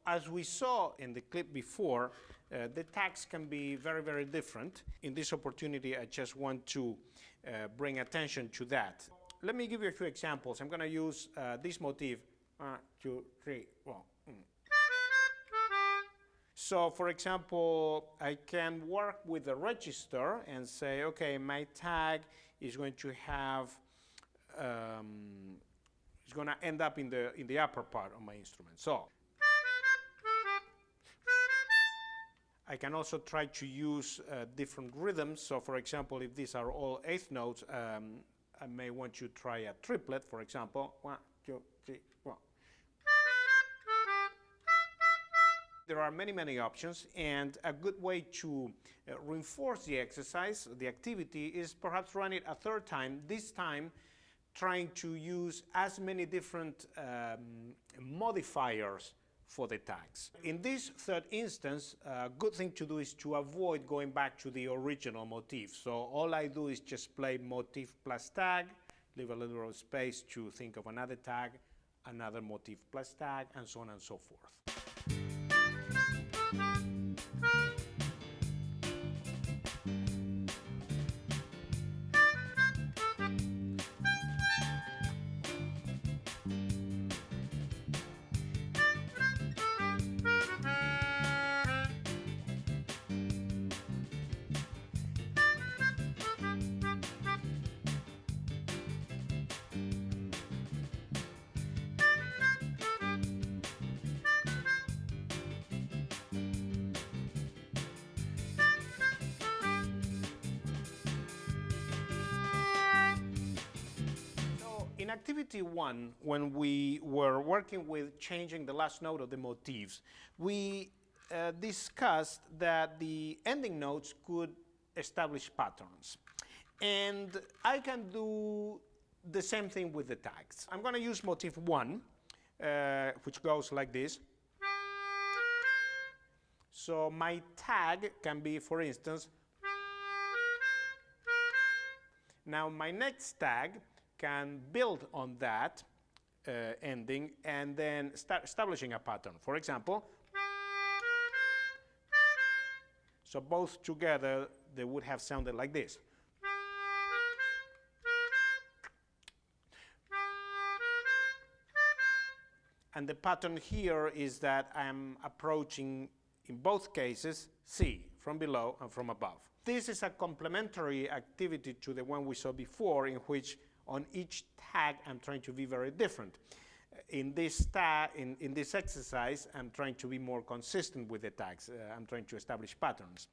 As we saw in the clip before, the tags can be very, very different. In this opportunity, I just want to bring attention to that. Let me give you a few examples. I'm going to use this motif. 1, 2, 3, 1. So, for example, I can work with the register and say, okay, my tag is going to have, it's going to end up in the upper part of my instrument. So, I can also try to use different rhythms. So, for example, if these are all eighth notes, I may want to try a triplet, for example. 1, 2, 3, 1. There are many, many options, and a good way to reinforce the exercise, the activity, is perhaps run it a third time, this time trying to use as many different modifiers for the tags. In this third instance, a good thing to do is to avoid going back to the original motif. So all I do is just play motif plus tag, leave a little space to think of another tag, another motif plus tag, and so on and so forth. In activity 1, when we were working with changing the last note of the motifs, we discussed that the ending notes could establish patterns. And I can do the same thing with the tags. I'm going to use motif 1, which goes like this. So my tag can be, for instance, now my next tag can build on that ending and then start establishing a pattern. For example, so both together they would have sounded like this. And the pattern here is that I'm approaching, in both cases, C, from below and from above. This is a complementary activity to the one we saw before, in which on each tag I'm trying to be very different. In this exercise, I'm trying to be more consistent with the tags. I'm trying to establish patterns.